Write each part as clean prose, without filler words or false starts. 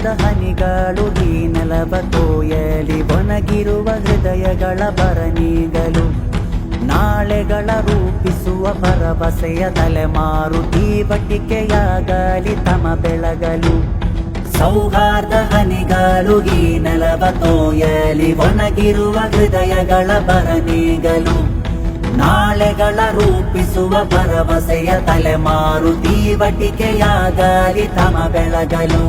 ಸೌಹಾರ್ದ ಹನಿಗಳು ಈ ನೆಲವ ತೋಯಲಿ ಒಣಗಿರುವ ಹೃದಯಗಳ ಬರನೀಗಲು ನಾಳೆಗಳ ರೂಪಿಸುವ ಭರವಸೆಯ ತಲೆಮಾರು ತೀವಟಿಕೆಯಾಗಲಿ ತಮ ಬೆಳಗಲು ಸೌಹಾರ್ದ ಹನಿಗಳು ಈ ನೆಲವ ತೋಯಲಿ ಒಣಗಿರುವ ಹೃದಯಗಳ ಬರನೀಗಲು ನಾಳೆಗಳ ರೂಪಿಸುವ ಭರವಸೆಯ ತಲೆಮಾರು ತೀವಟಿಕೆಯಾಗಲಿ ತಮ ಬೆಳಗಲು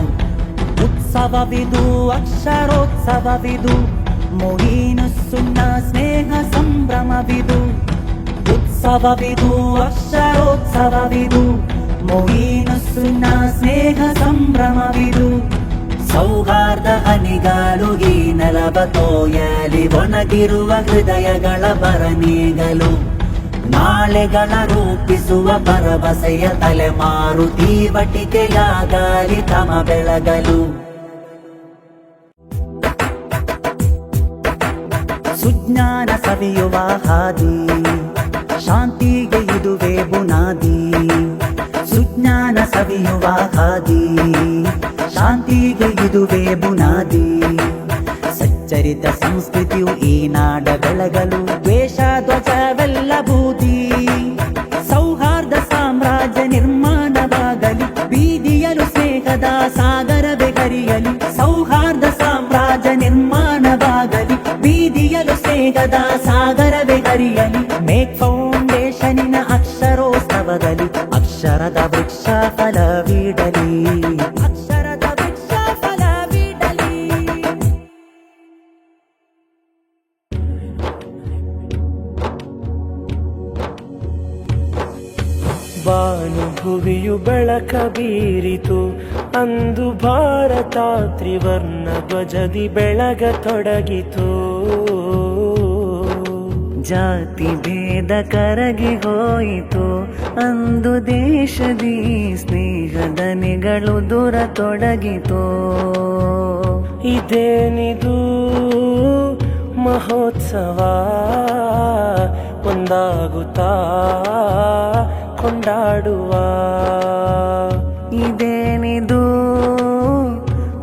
ಉತ್ಸವವಿದು ಅಕ್ಷರೋತ್ಸವವಿದು ಮೊಯಿನು ಸುನ್ನ ಸ್ನೇಹ ಸಂಭ್ರಮವಿದು ಉತ್ಸವವಿದು ಅಕ್ಷರೋತ್ಸವವಿದು ಮೊಯಿನು ಸುನ್ನ ಸ್ನೇಹ ಸಂಭ್ರಮವಿದು ಸೌಹಾರ್ದ ಹನಿಗಳು ಈ ನೆಲವ ತೋಯಲಿ ಒಣಗಿರುವ ಹೃದಯಗಳ ಬರನೀಗಲು ನಾಳೆಗಳ ರೂಪಿಸುವ ಭರವಸೆಯ ತಲೆಮಾರು ತೀವಟಿಕೆಯಾಗಲಿ ತಮ ಬೆಳಗಲು ಸುಜ್ಞಾನ ಸವಿಯುವ ಹಾದಿ ಶಾಂತಿಗೆ ಇದುವೇ ಬುನಾದಿ ಸುಜ್ಞಾನ ಸವಿಯುವ ಹಾದಿ ಶಾಂತಿಗೆ ಇದುವೇ ಬುನಾದಿ ಸಚ್ಚರಿತ ಸಂಸ್ಕೃತಿಯು ಈ ನಾಡ ಬೆಳಗಲು ದ್ವೇಷ ಧ್ವಜವೆಲ್ಲ ಬೂದಿ ಸೌಹಾರ್ದ ಸಾಮ್ರಾಜ್ಯ ನಿರ್ಮಾಣವಾಗಲಿ ಬೀದಿಯಲು ಸ್ನೇಹದ ಸಾಗರವೇ ಹರಿಯಲಿ ಸೌಹಾರ್ದ ಸಾಮ್ರಾಜ್ಯ ನಿರ್ಮಾಣವಾಗಲಿ ಬೀದಿಯಲು ಸ್ನೇಹದ ಸಾಗರವೇ ಹರಿಯಲಿ ಮೇಕ್ ಫೌಂಡೇಶನಿನ ಅಕ್ಷರೋತ್ಸವದಲ್ಲಿ ಅಕ್ಷರದ ವೃಕ್ಷ ಫಲವಿಡಲಿ ಅಕ್ಷರದ ವೃಕ್ಷ ಫಲವಿಡಲಿ ಭಾನುಭುವಿಯು ಬೆಳಕ ಬೀರಿತು ಅಂದು ಭಾರತ ತ್ರಿವರ್ಣ ಧ್ವಜದಿ ಬೆಳಗತೊಡಗಿತು ಜಾತಿ ಭೇದ ಕರಗಿ ಹೋಯಿತು ಅಂದು ದೇಶದಿ ಸ್ನೇಹದನಿಗಳು ದೂರತೊಡಗಿತು ಇದೇನಿದು ಮಹೋತ್ಸವ ಒಂದಾಗುತ್ತಾ ಕೊಂಡಾಡುವ ಇದೇನಿದು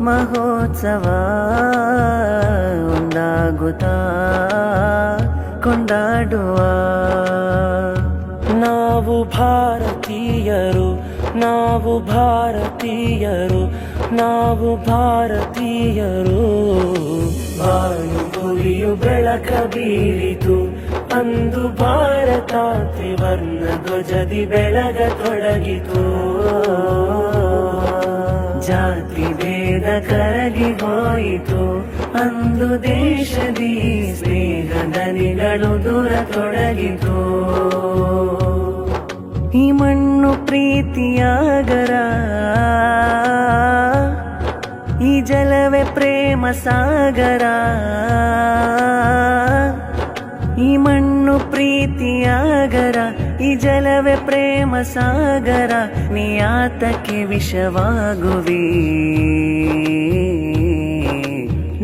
ಮಹೋತ್ಸವ ಒಂದಾಗುತ್ತಾ ಕೊಂಡಾಡುವ ನಾವು ಭಾರತೀಯರು ನಾವು ಭಾರತೀಯರು ನಾವು ಭಾರತೀಯರು ಭಾನುಭುವಿಯು ಬೆಳಕ ಬೀರಿತು ಅಂದು ಭಾರತ ತ್ರಿವರ್ಣ ಧ್ವಜದಿ ಬೆಳಗತೊಡಗಿತು ಜಾತಿ ಭೇದ ಕರಗಿ ಹೋಯಿತು ಅಂದು ದೇಶದಿ ಸ್ನೇಹದನಿಗಳು ದೂರತೊಡಗಿತು ಈ ಮಣ್ಣು ಪ್ರೀತಿಯಾಗರ ಈ ಜಲವೇ ಪ್ರೇಮ ಸಾಗರ ಈ ಮಣ್ಣು ಪ್ರೀತಿಯಾಗರ ಈ ಜಲವೇ ಪ್ರೇಮ ಸಾಗರ ನೀಯಾತಕ್ಕೆ ವಿಷವಾಗುವಿ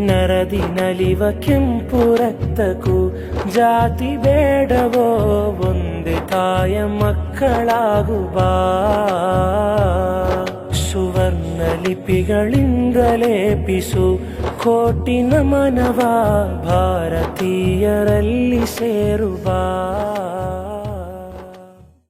ನರದಿ ನಲಿವ ಕೆಂಪು ರಕ್ತಕ್ಕೂ ಜಾತಿ ಬೇಡವೋ ಒಂದೇ ತಾಯ ಮಕ್ಕಳಾಗುವ ಸುವರ್ಣ ಲಿಪಿಗಳಿಂದಲೇಪಿಸು ಕೋಟಿ ನಮನವ ಭಾರತೀಯರಲ್ಲಿ ಸೇರುವ